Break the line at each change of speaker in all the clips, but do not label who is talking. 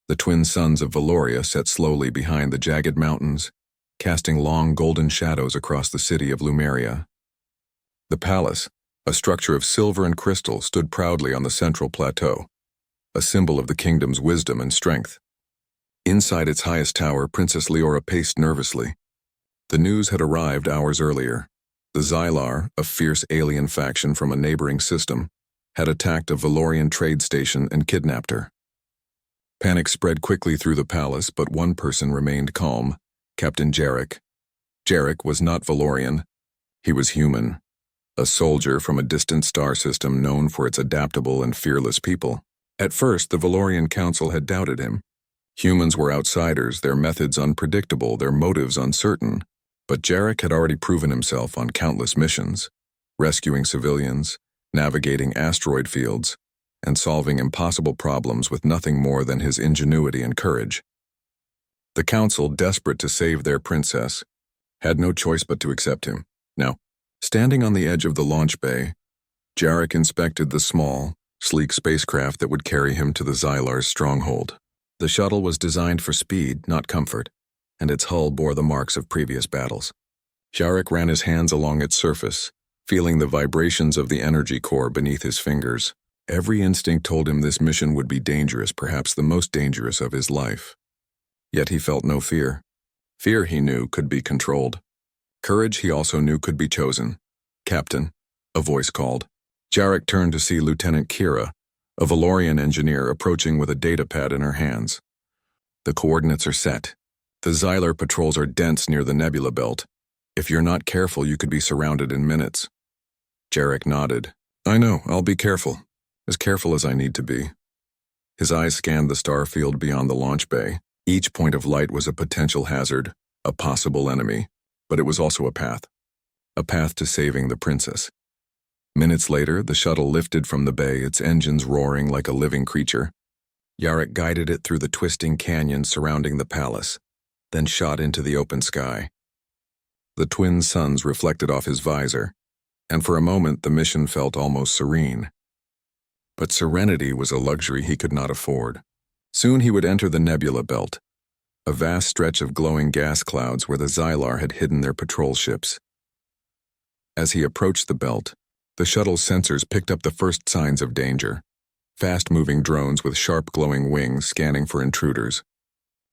The twin suns of Valoria set slowly behind the jagged mountains, casting long golden shadows across the city of Lumeria. The palace, a structure of silver and crystal, stood proudly on the central plateau, a symbol of the kingdom's wisdom and strength. Inside its highest tower, Princess Leora paced nervously. The news had arrived hours earlier. The Xylar, a fierce alien faction from a neighboring system, had attacked a Valorian trade station and kidnapped her. Panic spread quickly through the palace, but one person remained calm: Captain Jarek. Jarek was not Valorian. He was human, a soldier from a distant star system known for its adaptable and fearless people. At first, the Valorian Council had doubted him. Humans were outsiders, their methods unpredictable, their motives uncertain. But Jarek had already proven himself on countless missions, rescuing civilians, navigating asteroid fields, and solving impossible problems with nothing more than his ingenuity and courage. The Council, desperate to save their princess, had no choice but to accept him. Now, standing on the edge of the launch bay, Jarek inspected the small, sleek spacecraft that would carry him to the Xylar's stronghold. The shuttle was designed for speed, not comfort, and its hull bore the marks of previous battles. Jarek ran his hands along its surface, feeling the vibrations of the energy core beneath his fingers. Every instinct told him this mission would be dangerous, perhaps the most dangerous of his life. Yet he felt no fear. Fear, he knew, could be controlled. Courage, he also knew, could be chosen. "Captain," a voice called. Jarek turned to see Lieutenant Kira, a Valorian engineer, approaching with a data pad in her hands. "The coordinates are set. The Xylar patrols are dense near the nebula belt. If you're not careful, you could be surrounded in minutes." Jarek nodded. "I know, I'll be careful. As careful as I need to be." His eyes scanned the star field beyond the launch bay. Each point of light was a potential hazard, a possible enemy, but it was also a path to saving the princess. Minutes later, the shuttle lifted from the bay, its engines roaring like a living creature. Jarek guided it through the twisting canyon surrounding the palace, then shot into the open sky. The twin suns reflected off his visor, and for a moment the mission felt almost serene. But serenity was a luxury he could not afford. Soon he would enter the nebula belt, a vast stretch of glowing gas clouds where the Xylar had hidden their patrol ships. As he approached the belt, the shuttle's sensors picked up the first signs of danger: fast-moving drones with sharp glowing wings scanning for intruders.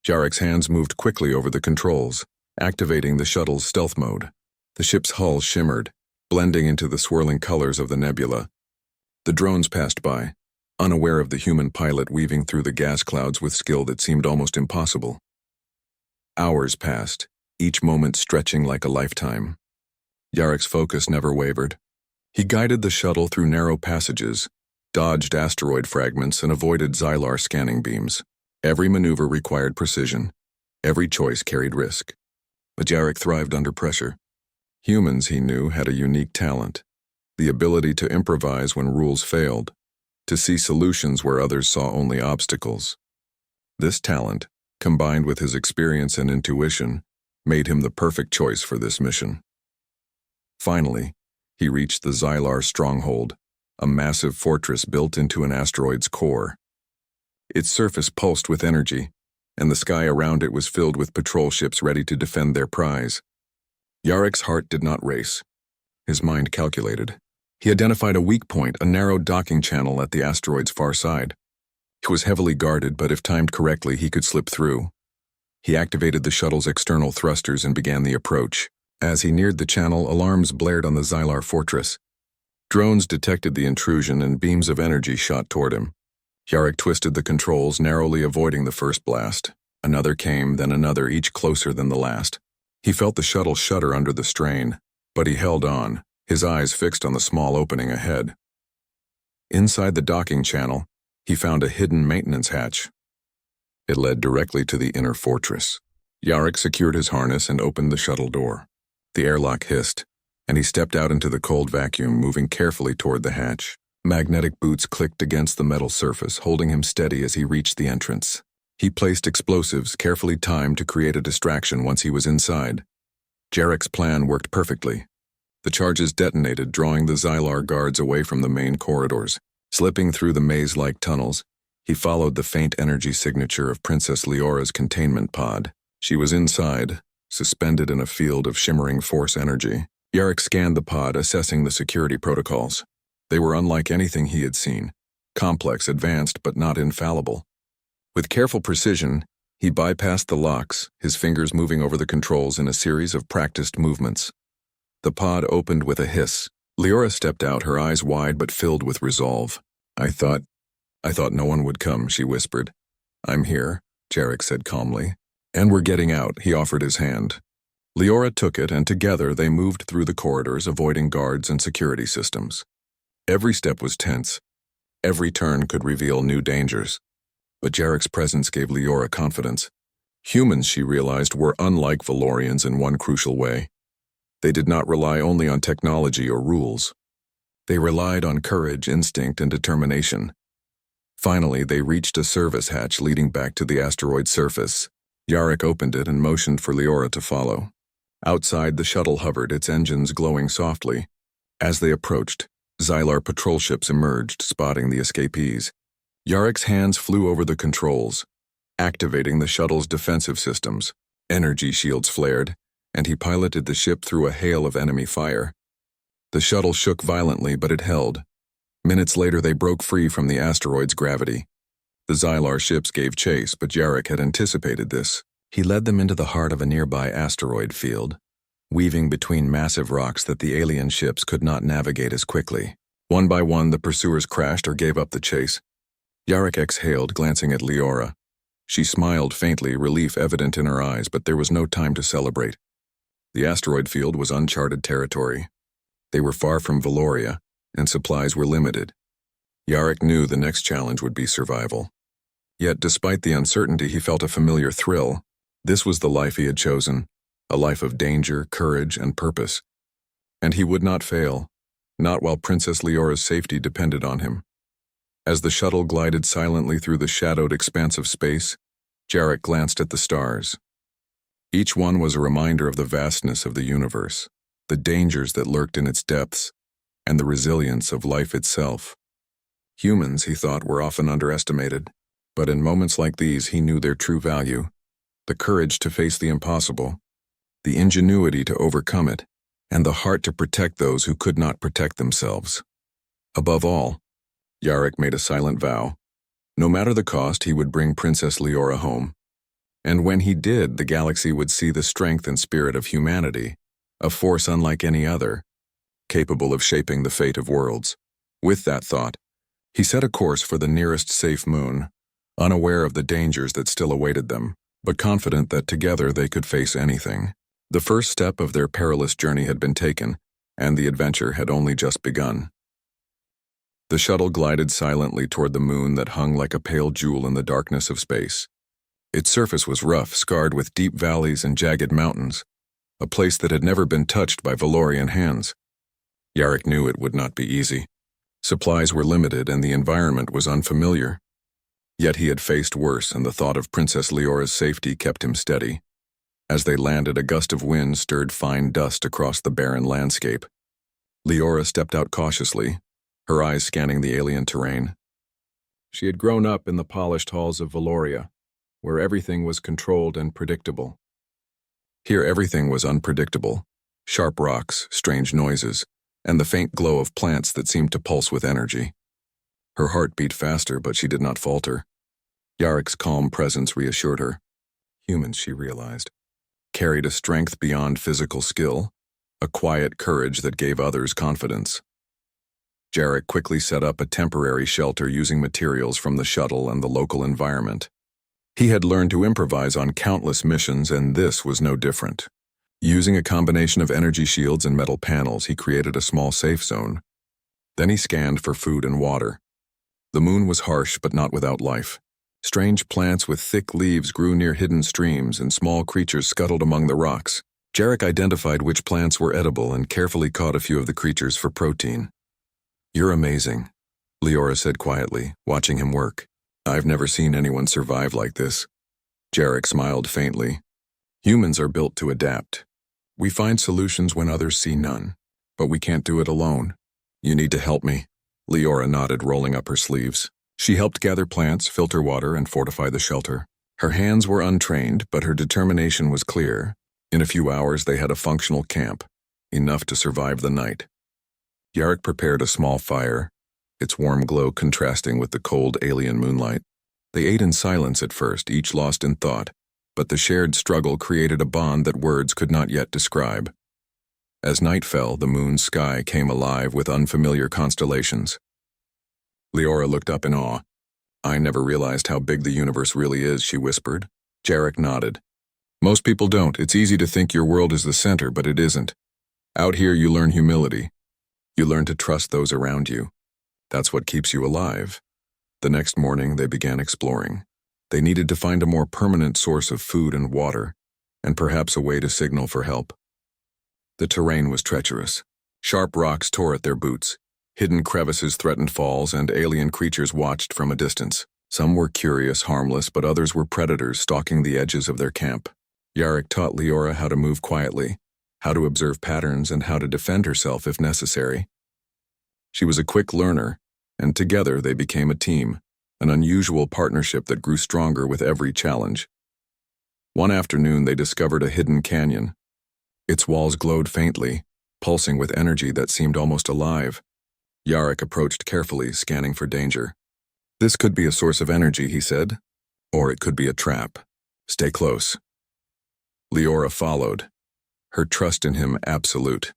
Jarek's hands moved quickly over the controls, activating the shuttle's stealth mode. The ship's hull shimmered, blending into the swirling colors of the nebula. The drones passed by, unaware of the human pilot weaving through the gas clouds with skill that seemed almost impossible. Hours passed, each moment stretching like a lifetime. Jarek's focus never wavered. He guided the shuttle through narrow passages, dodged asteroid fragments, and avoided Xylar scanning beams. Every maneuver required precision. Every choice carried risk. But Jarek thrived under pressure. Humans, he knew, had a unique talent: the ability to improvise when rules failed, to see solutions where others saw only obstacles. This talent, combined with his experience and intuition, made him the perfect choice for this mission. Finally, he reached the Xylar stronghold, a massive fortress built into an asteroid's core. Its surface pulsed with energy, and the sky around it was filled with patrol ships ready to defend their prize. Jarek's heart did not race. His mind calculated. He identified a weak point, a narrow docking channel at the asteroid's far side. It was heavily guarded, but if timed correctly, he could slip through. He activated the shuttle's external thrusters and began the approach. As he neared the channel, alarms blared on the Xylar fortress. Drones detected the intrusion, and beams of energy shot toward him. Jarek twisted the controls, narrowly avoiding the first blast. Another came, then another, each closer than the last. He felt the shuttle shudder under the strain, but he held on, his eyes fixed on the small opening ahead. Inside the docking channel, he found a hidden maintenance hatch. It led directly to the inner fortress. Jarek secured his harness and opened the shuttle door. The airlock hissed, and he stepped out into the cold vacuum, moving carefully toward the hatch. Magnetic boots clicked against the metal surface, holding him steady as he reached the entrance. He placed explosives, carefully timed to create a distraction once he was inside. Jarek's plan worked perfectly. The charges detonated, drawing the Xylar guards away from the main corridors. Slipping through the maze-like tunnels, He followed the faint energy signature of Princess Leora's containment pod. She was inside, suspended in a field of shimmering force energy. Yarrick scanned the pod, assessing the security protocols. They were unlike anything he had seen. Complex, advanced, but not infallible. With careful precision, he bypassed the locks, his fingers moving over the controls in a series of practiced movements. The pod opened with a hiss. Leora stepped out, her eyes wide but filled with resolve. I thought no one would come, she whispered. I'm here, Jarek said calmly. And we're getting out, he offered his hand. Leora took it, and together they moved through the corridors, avoiding guards and security systems. Every step was tense. Every turn could reveal new dangers. But Jarek's presence gave Leora confidence. Humans, she realized, were unlike Valorians in one crucial way. They did not rely only on technology or rules. They relied on courage, instinct, and determination. Finally, they reached a service hatch leading back to the asteroid's surface. Yarrick opened it and motioned for Leora to follow. Outside, the shuttle hovered, its engines glowing softly. As they approached, Xylar patrol ships emerged, spotting the escapees. Yarrick's hands flew over the controls, activating the shuttle's defensive systems. Energy shields flared, and he piloted the ship through a hail of enemy fire. The shuttle shook violently, but it held. Minutes later, they broke free from the asteroid's gravity. The Xylar ships gave chase, but Yarrick had anticipated this. He led them into the heart of a nearby asteroid field, weaving between massive rocks that the alien ships could not navigate as quickly. One by one, the pursuers crashed or gave up the chase. Yarrick exhaled, glancing at Leora. She smiled faintly, relief evident in her eyes, but there was no time to celebrate. The asteroid field was uncharted territory. They were far from Valoria, and supplies were limited. Yarrick knew the next challenge would be survival. Yet, despite the uncertainty, he felt a familiar thrill. This was the life he had chosen, a life of danger, courage, and purpose. And he would not fail, not while Princess Leora's safety depended on him. As the shuttle glided silently through the shadowed expanse of space, Yarrick glanced at the stars. Each one was a reminder of the vastness of the universe, the dangers that lurked in its depths, and the resilience of life itself. Humans, he thought, were often underestimated, but in moments like these he knew their true value: the courage to face the impossible, the ingenuity to overcome it, and the heart to protect those who could not protect themselves. Above all, Yarrick made a silent vow. No matter the cost, he would bring Princess Leora home. And when he did, the galaxy would see the strength and spirit of humanity, a force unlike any other, capable of shaping the fate of worlds. With that thought, he set a course for the nearest safe moon, unaware of the dangers that still awaited them, but confident that together they could face anything. The first step of their perilous journey had been taken, and the adventure had only just begun. The shuttle glided silently toward the moon that hung like a pale jewel in the darkness of space. Its surface was rough, scarred with deep valleys and jagged mountains, a place that had never been touched by Valorian hands. Yarrick knew it would not be easy. Supplies were limited and the environment was unfamiliar. Yet he had faced worse, and the thought of Princess Leora's safety kept him steady. As they landed, a gust of wind stirred fine dust across the barren landscape. Leora stepped out cautiously, her eyes scanning the alien terrain. She had grown up in the polished halls of Valoria, where everything was controlled and predictable. Here everything was unpredictable: sharp rocks, strange noises, and the faint glow of plants that seemed to pulse with energy. Her heart beat faster, but she did not falter. Yarrick's calm presence reassured her. Humans, she realized, carried a strength beyond physical skill, a quiet courage that gave others confidence. Yarrick quickly set up a temporary shelter using materials from the shuttle and the local environment. He had learned to improvise on countless missions, and this was no different. Using a combination of energy shields and metal panels, he created a small safe zone. Then he scanned for food and water. The moon was harsh, but not without life. Strange plants with thick leaves grew near hidden streams, and small creatures scuttled among the rocks. Yarrick identified which plants were edible and carefully caught a few of the creatures for protein. "You're amazing," Leora said quietly, watching him work. "I've never seen anyone survive like this." Yarrick smiled faintly. "Humans are built to adapt. We find solutions when others see none, but we can't do it alone. You need to help me." Leora nodded, rolling up her sleeves. She helped gather plants, filter water, and fortify the shelter. Her hands were untrained, but her determination was clear. In a few hours, they had a functional camp, enough to survive the night. Yarrick prepared a small fire, its warm glow contrasting with the cold alien moonlight. They ate in silence at first, each lost in thought, but the shared struggle created a bond that words could not yet describe. As night fell, the moon's sky came alive with unfamiliar constellations. Leora looked up in awe. "I never realized how big the universe really is," she whispered. Jarek nodded. "Most people don't. It's easy to think your world is the center, but it isn't. Out here you learn humility. You learn to trust those around you. That's what keeps you alive." The next morning they began exploring. They needed to find a more permanent source of food and water, and perhaps a way to signal for help. The terrain was treacherous. Sharp rocks tore at their boots. Hidden crevices threatened falls, and alien creatures watched from a distance. Some were curious, harmless, but others were predators stalking the edges of their camp. Yarrick taught Leora how to move quietly, how to observe patterns, and how to defend herself if necessary. She was a quick learner, and together they became a team, an unusual partnership that grew stronger with every challenge. One afternoon they discovered a hidden canyon. Its walls glowed faintly, pulsing with energy that seemed almost alive. Yarrick approached carefully, scanning for danger. "This could be a source of energy," he said, "or it could be a trap. Stay close." Leora followed, her trust in him absolute.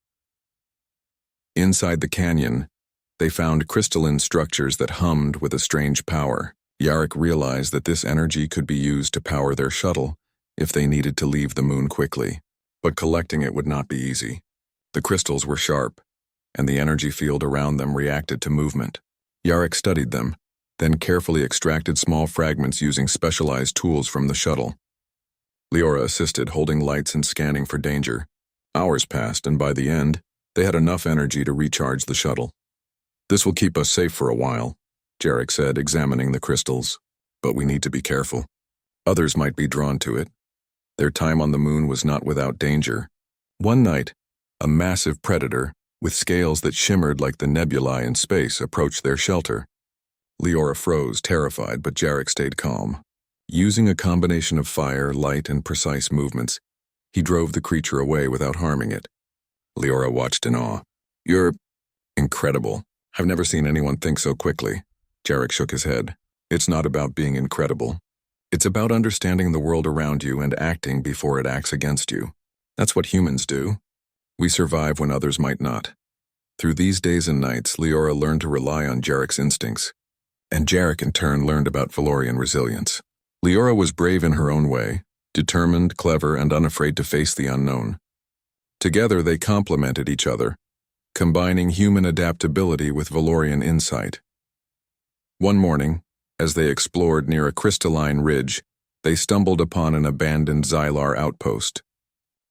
Inside the canyon, they found crystalline structures that hummed with a strange power. Yarrick realized that this energy could be used to power their shuttle if they needed to leave the moon quickly. But collecting it would not be easy. The crystals were sharp, and the energy field around them reacted to movement. Yarrick studied them, then carefully extracted small fragments using specialized tools from the shuttle. Leora assisted, holding lights and scanning for danger. Hours passed, and by the end, they had enough energy to recharge the shuttle. "This will keep us safe for a while," Jarek said, examining the crystals. "But we need to be careful. Others might be drawn to it." Their time on the moon was not without danger. One night, a massive predator, with scales that shimmered like the nebulae in space, approached their shelter. Leora froze, terrified, but Jarek stayed calm. Using a combination of fire, light, and precise movements, he drove the creature away without harming it. Leora watched in awe. "You're incredible. I've never seen anyone think so quickly." Jarek shook his head. "It's not about being incredible. It's about understanding the world around you and acting before it acts against you. That's what humans do. We survive when others might not." Through these days and nights, Leora learned to rely on Jarek's instincts, and Jarek in turn learned about Valorian resilience. Leora was brave in her own way, determined, clever, and unafraid to face the unknown. Together they complemented each other, combining human adaptability with Valorian insight. One morning, as they explored near a crystalline ridge, they stumbled upon an abandoned Xylar outpost.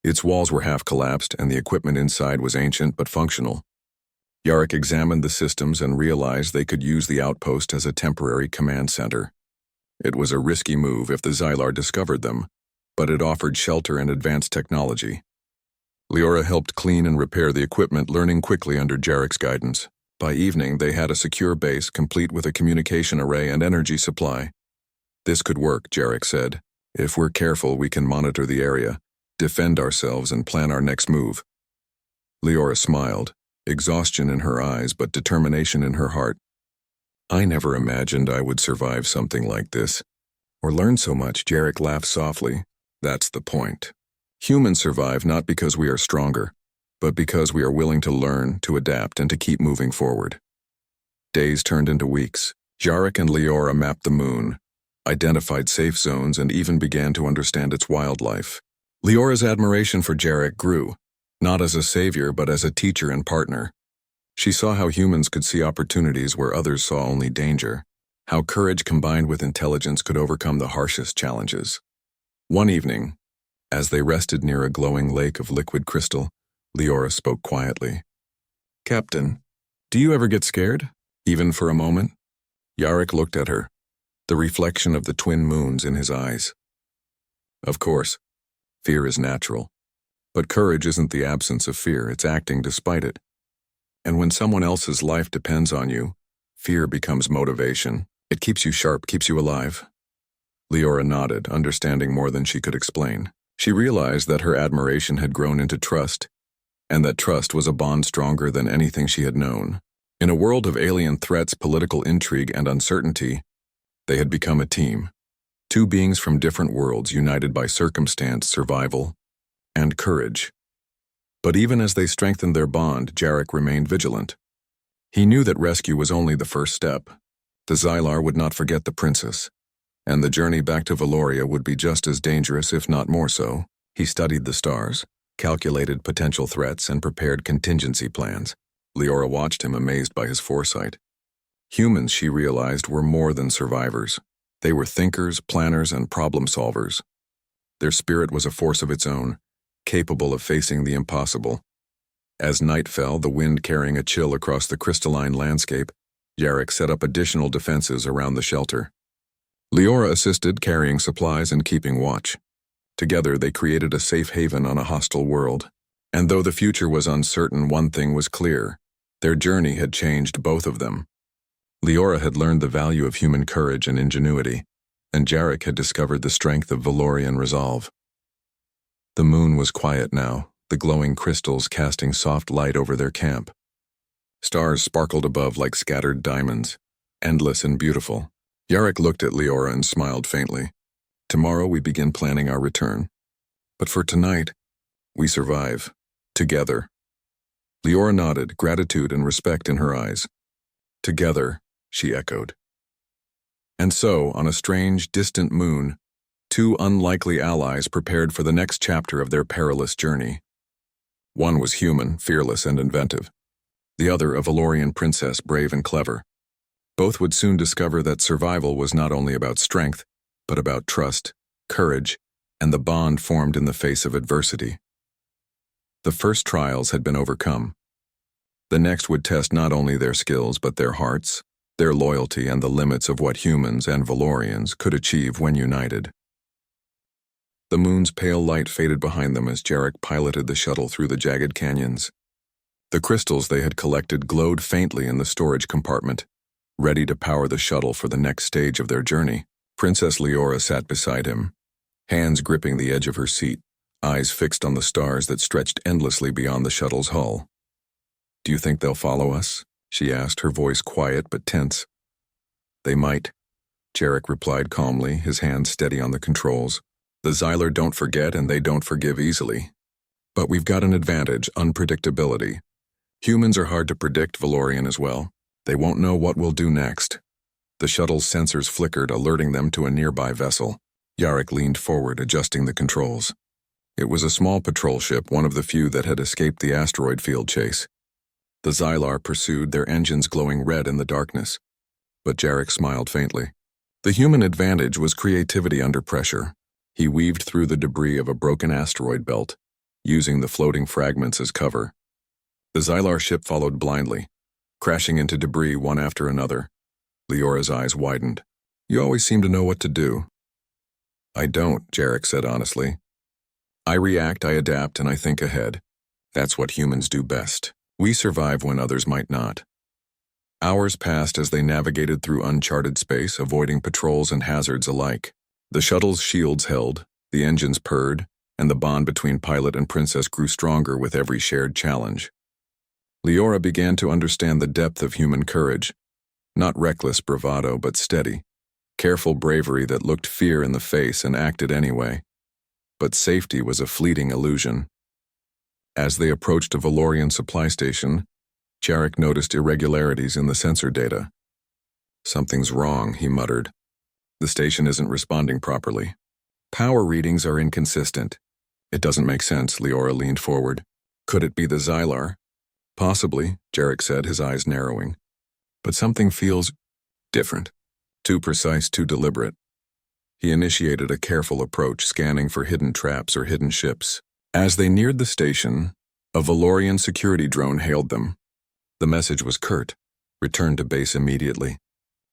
Its walls were half collapsed, and the equipment inside was ancient but functional. Yarrick examined the systems and realized they could use the outpost as a temporary command center. It was a risky move if the Xylar discovered them, but it offered shelter and advanced technology. Leora helped clean and repair the equipment, learning quickly under Jarek's guidance. By evening, they had a secure base, complete with a communication array and energy supply. "This could work," Jarek said. "If we're careful, we can monitor the area, defend ourselves, and plan our next move." Leora smiled, exhaustion in her eyes but determination in her heart. "I never imagined I would survive something like this, or learn so much." Jarek laughed softly. "That's the point. Humans survive not because we are stronger, but because we are willing to learn, to adapt, and to keep moving forward." Days turned into weeks. Jarek and Leora mapped the moon, identified safe zones, and even began to understand its wildlife. Leora's admiration for Jarek grew, not as a savior but as a teacher and partner. She saw how humans could see opportunities where others saw only danger, how courage combined with intelligence could overcome the harshest challenges. One evening, as they rested near a glowing lake of liquid crystal, Leora spoke quietly. "Captain, do you ever get scared, even for a moment?" Yarrick looked at her, the reflection of the twin moons in his eyes. "Of course, fear is natural. But courage isn't the absence of fear, it's acting despite it. And when someone else's life depends on you, fear becomes motivation." It keeps you sharp, keeps you alive. Leora nodded, understanding more than she could explain. She realized that her admiration had grown into trust, and that trust was a bond stronger than anything she had known. In a world of alien threats, political intrigue, and uncertainty, they had become a team. Two beings from different worlds united by circumstance, survival, and courage. But even as they strengthened their bond, Jarek remained vigilant. He knew that rescue was only the first step. The Xylar would not forget the princess, and the journey back to Valoria would be just as dangerous, if not more so. He studied the stars, calculated potential threats, and prepared contingency plans. Leora watched him, amazed by his foresight. Humans, she realized, were more than survivors. They were thinkers, planners, and problem solvers. Their spirit was a force of its own, capable of facing the impossible. As night fell, the wind carrying a chill across the crystalline landscape, Jarek set up additional defenses around the shelter. Leora assisted, carrying supplies and keeping watch. Together, they created a safe haven on a hostile world. And though the future was uncertain, one thing was clear. Their journey had changed both of them. Leora had learned the value of human courage and ingenuity, and Jarek had discovered the strength of Valorian resolve. The moon was quiet now, the glowing crystals casting soft light over their camp. Stars sparkled above like scattered diamonds, endless and beautiful. Jarek looked at Leora and smiled faintly. Tomorrow we begin planning our return. But for tonight, we survive. Together. Leora nodded, gratitude and respect in her eyes. Together, she echoed. And so, on a strange, distant moon, two unlikely allies prepared for the next chapter of their perilous journey. One was human, fearless and inventive. The other a Valorian princess, brave and clever. Both would soon discover that survival was not only about strength, but about trust, courage, and the bond formed in the face of adversity. The first trials had been overcome. The next would test not only their skills but their hearts, their loyalty, and the limits of what humans and Valorians could achieve when united. The moon's pale light faded behind them as Jarek piloted the shuttle through the jagged canyons. The crystals they had collected glowed faintly in the storage compartment, ready to power the shuttle for the next stage of their journey. Princess Leora sat beside him, hands gripping the edge of her seat, eyes fixed on the stars that stretched endlessly beyond the shuttle's hull. "Do you think they'll follow us?" she asked, her voice quiet but tense. "They might," Jarek replied calmly, his hands steady on the controls. "The Xylar don't forget and they don't forgive easily. But we've got an advantage, unpredictability. Humans are hard to predict, Valorian as well. They won't know what we'll do next." The shuttle's sensors flickered, alerting them to a nearby vessel. Jarek leaned forward, adjusting the controls. It was a small patrol ship, one of the few that had escaped the asteroid field chase. The Xylar pursued, their engines glowing red in the darkness. But Jarek smiled faintly. The human advantage was creativity under pressure. He weaved through the debris of a broken asteroid belt, using the floating fragments as cover. The Xylar ship followed blindly, crashing into debris one after another. Leora's eyes widened. "You always seem to know what to do." "I don't," Jarek said honestly. "I react, I adapt, and I think ahead. That's what humans do best. We survive when others might not." Hours passed as they navigated through uncharted space, avoiding patrols and hazards alike. The shuttle's shields held, the engines purred, and the bond between pilot and princess grew stronger with every shared challenge. Leora began to understand the depth of human courage. Not reckless bravado, but steady, careful bravery that looked fear in the face and acted anyway. But safety was a fleeting illusion. As they approached a Valorian supply station, Jarek noticed irregularities in the sensor data. "Something's wrong," he muttered. "The station isn't responding properly. Power readings are inconsistent." "It doesn't make sense," Leora leaned forward. "Could it be the Xylar?" "Possibly," Jarek said, his eyes narrowing. "But something feels different. Too precise, too deliberate." He initiated a careful approach, scanning for hidden traps or hidden ships. As they neared the station, a Valorian security drone hailed them. The message was curt: "Return to base immediately."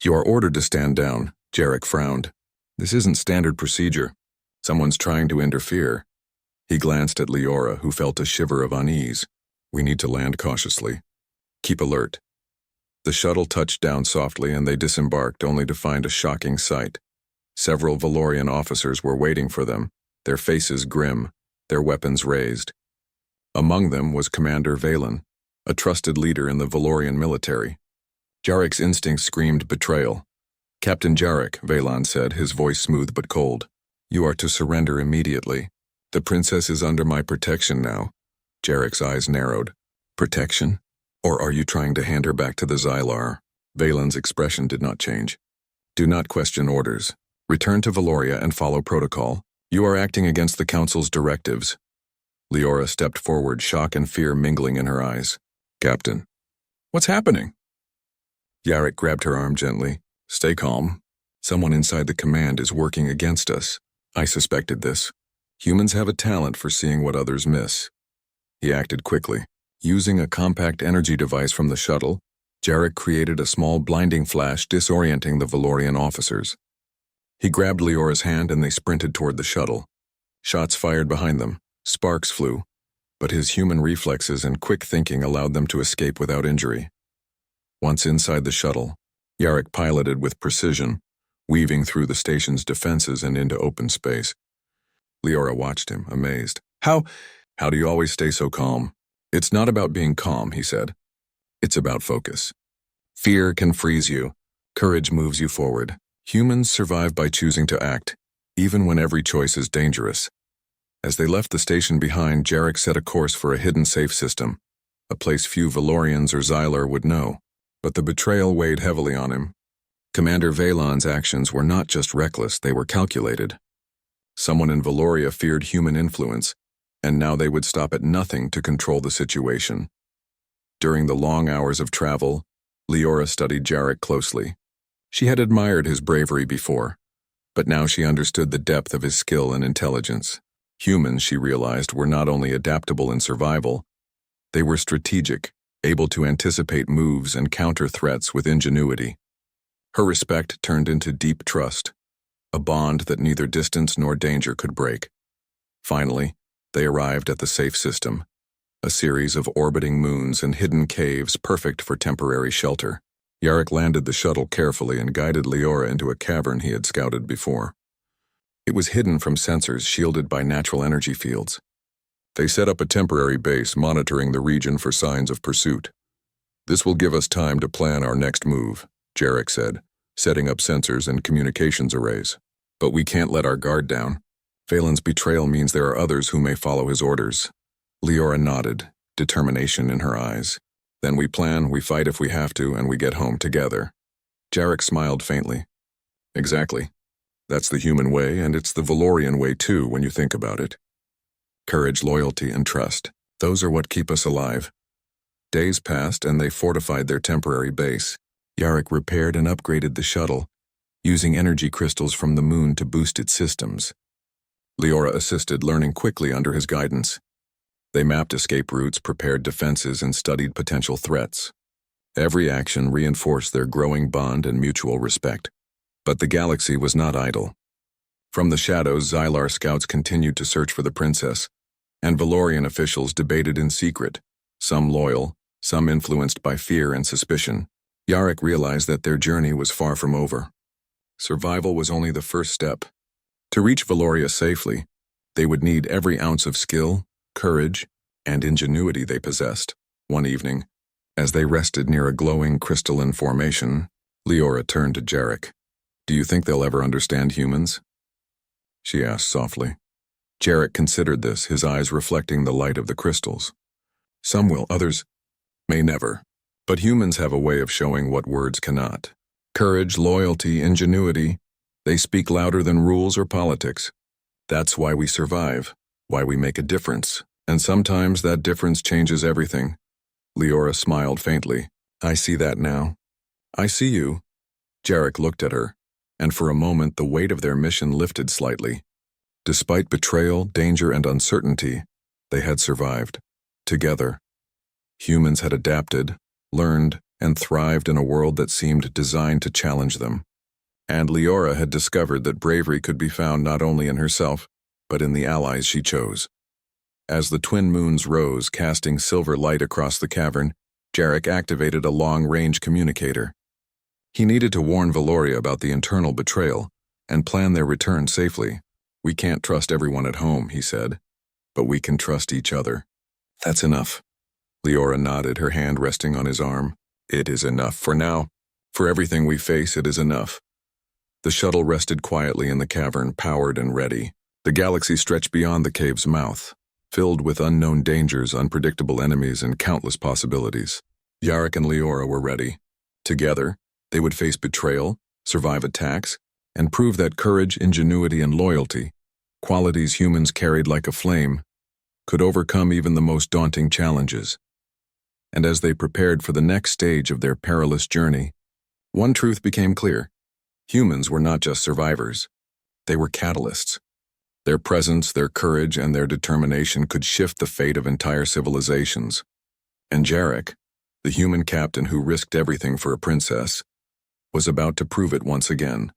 "You are ordered to stand down," Jarek frowned. "This isn't standard procedure. Someone's trying to interfere." He glanced at Leora, who felt a shiver of unease. "We need to land cautiously. Keep alert." The shuttle touched down softly and they disembarked only to find a shocking sight. Several Valorian officers were waiting for them, their faces grim, their weapons raised. Among them was Commander Valen, a trusted leader in the Valorian military. Jarek's instincts screamed betrayal. "Captain Jarek," Valen said, his voice smooth but cold. "You are to surrender immediately. The princess is under my protection now." Jarek's eyes narrowed. "Protection? Or are you trying to hand her back to the Xylar?" Valen's expression did not change. "Do not question orders. Return to Valoria and follow protocol. You are acting against the Council's directives." Leora stepped forward, shock and fear mingling in her eyes. "Captain, what's happening?" Jarek grabbed her arm gently. "Stay calm. Someone inside the command is working against us. I suspected this. Humans have a talent for seeing what others miss." He acted quickly. Using a compact energy device from the shuttle, Jarek created a small blinding flash disorienting the Valorian officers. He grabbed Leora's hand and they sprinted toward the shuttle. Shots fired behind them, sparks flew, but his human reflexes and quick thinking allowed them to escape without injury. Once inside the shuttle, Jarek piloted with precision, weaving through the station's defenses and into open space. Leora watched him, amazed. How do you always stay so calm?" "It's not about being calm," he said. "It's about focus. Fear can freeze you. Courage moves you forward. Humans survive by choosing to act, even when every choice is dangerous." As they left the station behind, Jarek set a course for a hidden safe system, a place few Valorians or Xylar would know. But the betrayal weighed heavily on him. Commander Valen's actions were not just reckless, they were calculated. Someone in Valoria feared human influence, and now they would stop at nothing to control the situation. During the long hours of travel, Leora studied Jarek closely. She had admired his bravery before, but now she understood the depth of his skill and intelligence. Humans, she realized, were not only adaptable in survival, they were strategic, able to anticipate moves and counter threats with ingenuity. Her respect turned into deep trust, a bond that neither distance nor danger could break. Finally, they arrived at the safe system, a series of orbiting moons and hidden caves perfect for temporary shelter. Jarek landed the shuttle carefully and guided Leora into a cavern he had scouted before. It was hidden from sensors shielded by natural energy fields. They set up a temporary base monitoring the region for signs of pursuit. "This will give us time to plan our next move," Jarek said, setting up sensors and communications arrays. "But we can't let our guard down. Valen's betrayal means there are others who may follow his orders." Leora nodded, determination in her eyes. "Then we plan, we fight if we have to, and we get home together." Jarek smiled faintly. "Exactly. That's the human way, and it's the Valorian way too when you think about it. Courage, loyalty, and trust. Those are what keep us alive." Days passed and they fortified their temporary base. Jarek repaired and upgraded the shuttle, using energy crystals from the moon to boost its systems. Leora assisted, learning quickly under his guidance. They mapped escape routes, prepared defenses, and studied potential threats. Every action reinforced their growing bond and mutual respect. But the galaxy was not idle. From the shadows, Xylar scouts continued to search for the princess, and Valorian officials debated in secret, some loyal, some influenced by fear and suspicion. Jarek realized that their journey was far from over. Survival was only the first step. To reach Valoria safely, they would need every ounce of skill, courage, and ingenuity they possessed. One evening, as they rested near a glowing crystalline formation, Leora turned to Jarek. "Do you think they'll ever understand humans?" she asked softly. Jarek considered this, his eyes reflecting the light of the crystals. "Some will, others may never. But humans have a way of showing what words cannot. Courage, loyalty, ingenuity, they speak louder than rules or politics. That's why we survive, why we make a difference, and sometimes that difference changes everything." Leora smiled faintly. "I see that now." "I see you." Jarek looked at her, and for a moment the weight of their mission lifted slightly. Despite betrayal, danger, and uncertainty, they had survived. Together. Humans had adapted, learned, and thrived in a world that seemed designed to challenge them. And Leora had discovered that bravery could be found not only in herself, but in the allies she chose. As the twin moons rose, casting silver light across the cavern, Jarek activated a long-range communicator. He needed to warn Valoria about the internal betrayal and plan their return safely. "We can't trust everyone at home," he said, "but we can trust each other." "That's enough." Leora nodded, her hand resting on his arm. "It is enough for now. For everything we face, it is enough." The shuttle rested quietly in the cavern, powered and ready. The galaxy stretched beyond the cave's mouth, filled with unknown dangers, unpredictable enemies, and countless possibilities. Jarek and Leora were ready. Together, they would face betrayal, survive attacks, and prove that courage, ingenuity, and loyalty, qualities humans carried like a flame, could overcome even the most daunting challenges. And as they prepared for the next stage of their perilous journey, one truth became clear. Humans were not just survivors. They were catalysts. Their presence, their courage, and their determination could shift the fate of entire civilizations. And Jarek, the human captain who risked everything for a princess, was about to prove it once again.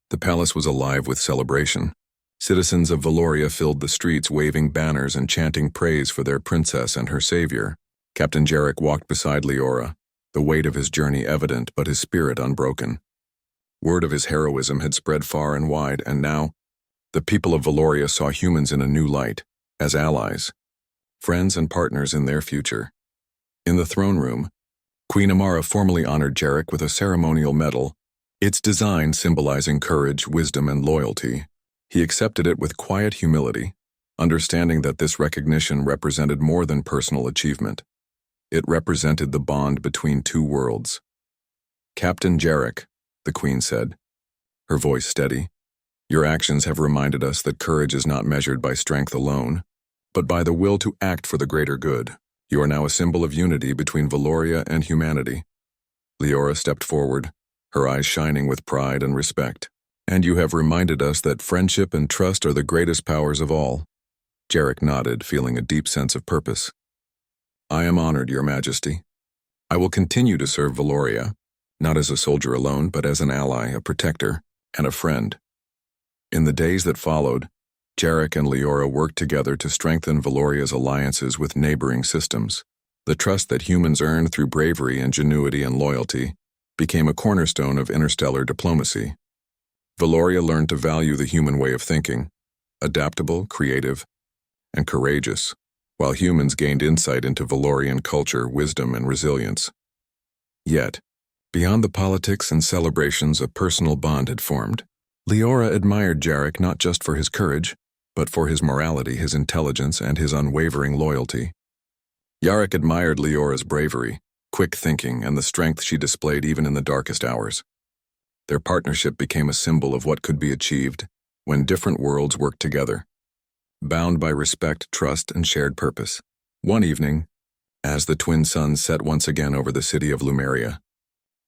The palace was alive with celebration. Citizens of Valoria filled the streets, waving banners and chanting praise for their princess and her savior. Captain Jarek walked beside Leora, the weight of his journey evident but his spirit unbroken. Word of his heroism had spread far and wide, and now, the people of Valoria saw humans in a new light, as allies, friends and partners in their future. In the throne room, Queen Amara formally honored Jarek with a ceremonial medal, its design symbolizing courage, wisdom, and loyalty. He accepted it with quiet humility, understanding that this recognition represented more than personal achievement. It represented the bond between two worlds. "Captain Jarek," the Queen said, her voice steady, "your actions have reminded us that courage is not measured by strength alone, but by the will to act for the greater good. You are now a symbol of unity between Valoria and humanity." Leora stepped forward, her eyes shining with pride and respect. "And you have reminded us that friendship and trust are the greatest powers of all." Jarek nodded, feeling a deep sense of purpose. "I am honored, Your Majesty. I will continue to serve Valoria, not as a soldier alone, but as an ally, a protector, and a friend." In the days that followed, Jarek and Leora worked together to strengthen Valoria's alliances with neighboring systems. The trust that humans earned through bravery, ingenuity, and loyalty became a cornerstone of interstellar diplomacy. Valoria learned to value the human way of thinking, adaptable, creative, and courageous, while humans gained insight into Valorian culture, wisdom, and resilience. Yet, beyond the politics and celebrations, a personal bond had formed. Leora admired Jarek not just for his courage, but for his morality, his intelligence, and his unwavering loyalty. Jarek admired Leora's bravery, quick thinking, and the strength she displayed even in the darkest hours. Their partnership became a symbol of what could be achieved when different worlds worked together, bound by respect, trust, and shared purpose. One evening, as the twin suns set once again over the city of Lumeria,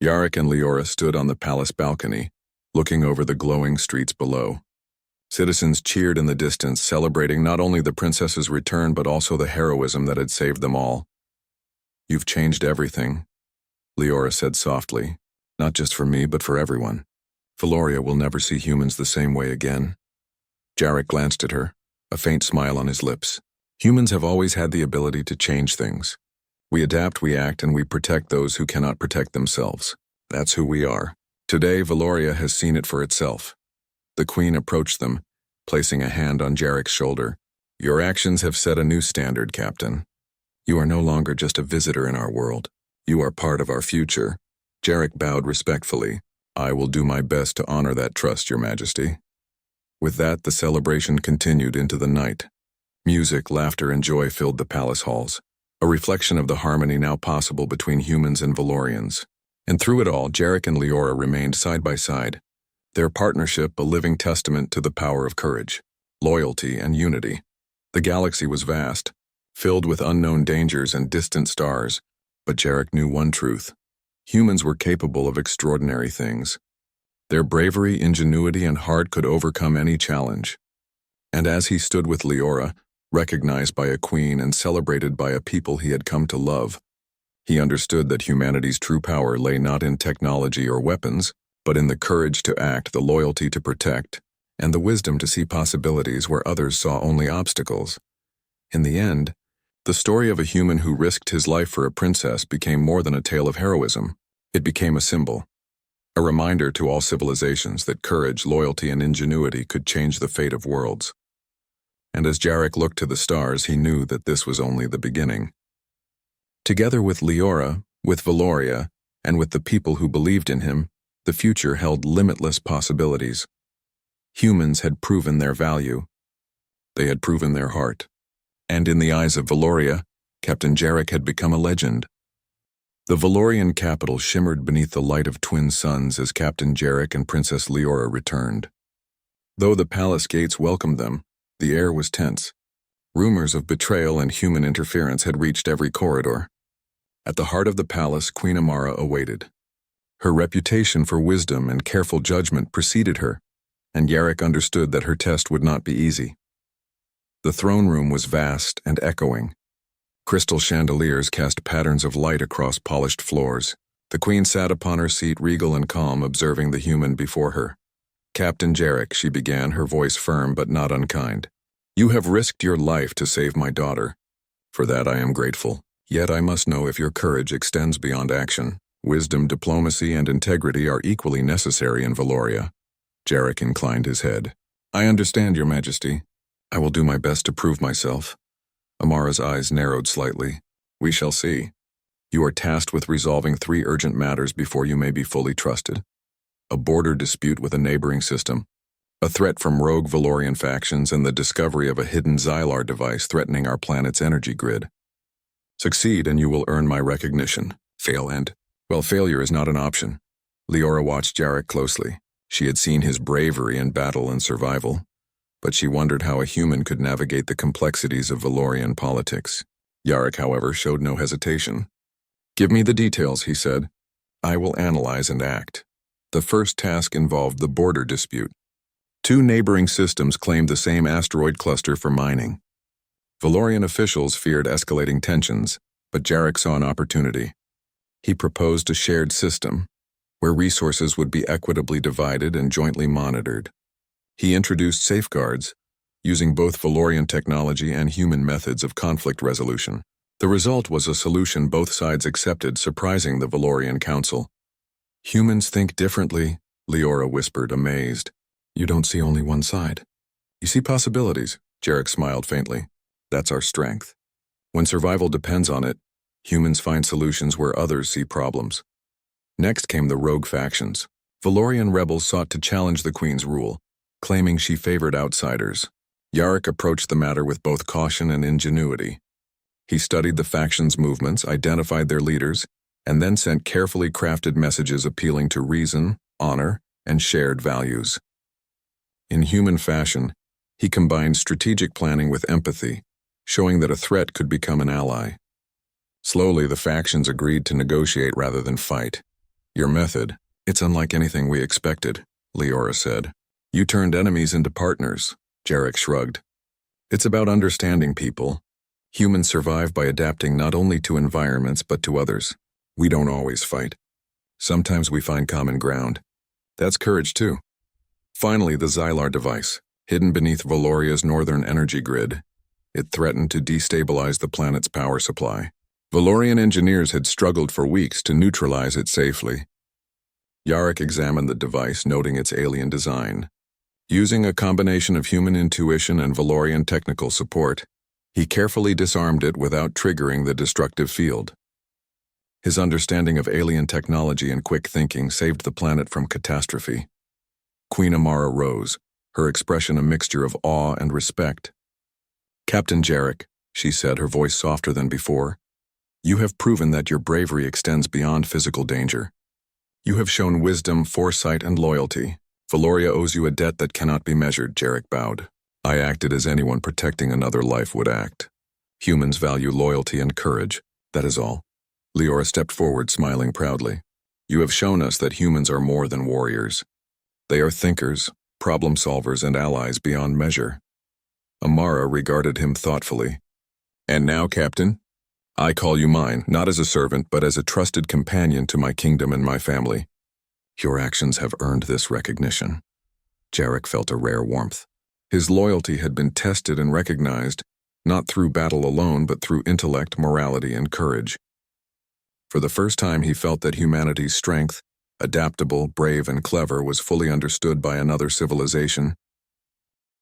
Jarek and Leora stood on the palace balcony, looking over the glowing streets below. Citizens cheered in the distance, celebrating not only the princess's return but also the heroism that had saved them all. "You've changed everything," Leora said softly, "not just for me but for everyone. Valoria will never see humans the same way again." Jarek glanced at her, a faint smile on his lips. "Humans have always had the ability to change things. We adapt, we act, and we protect those who cannot protect themselves. That's who we are. Today, Valoria has seen it for itself." The Queen approached them, placing a hand on Jarek's shoulder. "Your actions have set a new standard, Captain. You are no longer just a visitor in our world. You are part of our future." Jarek bowed respectfully. "I will do my best to honor that trust, Your Majesty." With that, the celebration continued into the night. Music, laughter, and joy filled the palace halls, a reflection of the harmony now possible between humans and Valorians. And through it all, Jarek and Leora remained side by side, their partnership a living testament to the power of courage, loyalty, and unity. The galaxy was vast, filled with unknown dangers and distant stars, but Jarek knew one truth. Humans were capable of extraordinary things. Their bravery, ingenuity, and heart could overcome any challenge. And as he stood with Leora, recognized by a queen and celebrated by a people he had come to love, he understood that humanity's true power lay not in technology or weapons, but in the courage to act, the loyalty to protect, and the wisdom to see possibilities where others saw only obstacles. In the end, The story of a human who risked his life for a princess became more than a tale of heroism. It became a symbol, a reminder to all civilizations that courage, loyalty, and ingenuity could change the fate of worlds. And as Jarek looked to the stars, he knew that this was only the beginning. Together with Leora, with Valoria, and with the people who believed in him, the future held limitless possibilities. Humans had proven their value. They had proven their heart. And in the eyes of Valoria, Captain Jarek had become a legend. The Valorian capital shimmered beneath the light of twin suns as Captain Jarek and Princess Leora returned. Though the palace gates welcomed them, the air was tense. Rumors of betrayal and human interference had reached every corridor. At the heart of the palace, Queen Amara awaited. Her reputation for wisdom and careful judgment preceded her, and Jarek understood that her test would not be easy. The throne room was vast and echoing. Crystal chandeliers cast patterns of light across polished floors. The queen sat upon her seat, regal and calm, observing the human before her. "Captain Jarek," she began, her voice firm but not unkind. "You have risked your life to save my daughter. For that I am grateful. Yet I must know if your courage extends beyond action. Wisdom, diplomacy, and integrity are equally necessary in Valoria." Jarek inclined his head. "I understand, Your Majesty. I will do my best to prove myself." Amara's eyes narrowed slightly. "We shall see. You are tasked with resolving 3 urgent matters before you may be fully trusted. A border dispute with a neighboring system, a threat from rogue Valorian factions, and the discovery of a hidden Xylar device threatening our planet's energy grid. Succeed and you will earn my recognition. Fail and, well, failure is not an option." Leora watched Jarek closely. She had seen his bravery in battle and survival, but she wondered how a human could navigate the complexities of Valorian politics. Jarek, however, showed no hesitation. "Give me the details," he said. "I will analyze and act." The first task involved the border dispute. 2 neighboring systems claimed the same asteroid cluster for mining. Valorian officials feared escalating tensions, but Jarek saw an opportunity. He proposed a shared system, where resources would be equitably divided and jointly monitored. He introduced safeguards, using both Valorian technology and human methods of conflict resolution. The result was a solution both sides accepted, surprising the Valorian Council. "Humans think differently," Leora whispered, amazed. "You don't see only one side. You see possibilities," Jarek smiled faintly. "That's our strength. When survival depends on it, humans find solutions where others see problems." Next came the rogue factions. Valorian rebels sought to challenge the Queen's rule, claiming she favored outsiders. Jarek approached the matter with both caution and ingenuity. He studied the factions' movements, identified their leaders, and then sent carefully crafted messages appealing to reason, honor, and shared values. In human fashion, he combined strategic planning with empathy, showing that a threat could become an ally. Slowly, the factions agreed to negotiate rather than fight. "Your method, it's unlike anything we expected," Leora said. "You turned enemies into partners," Jarek shrugged. "It's about understanding people. Humans survive by adapting not only to environments but to others. We don't always fight. Sometimes we find common ground. That's courage too." Finally, the Xylar device, hidden beneath Valoria's northern energy grid. It threatened to destabilize the planet's power supply. Valorian engineers had struggled for weeks to neutralize it safely. Jarek examined the device, noting its alien design. Using a combination of human intuition and Valorian technical support, he carefully disarmed it without triggering the destructive field. His understanding of alien technology and quick thinking saved the planet from catastrophe. Queen Amara rose, her expression a mixture of awe and respect. "Captain Jarek," she said, her voice softer than before, "you have proven that your bravery extends beyond physical danger. You have shown wisdom, foresight, and loyalty. Valoria owes you a debt that cannot be measured," Jarek bowed. "I acted as anyone protecting another life would act. Humans value loyalty and courage, that is all." Leora stepped forward, smiling proudly. "You have shown us that humans are more than warriors. They are thinkers, problem solvers, and allies beyond measure." Amara regarded him thoughtfully. "And now, Captain, I call you mine, not as a servant, but as a trusted companion to my kingdom and my family. Your actions have earned this recognition." Jarek felt a rare warmth. His loyalty had been tested and recognized, not through battle alone but through intellect, morality, and courage. For the first time he felt that humanity's strength, adaptable, brave, and clever, was fully understood by another civilization,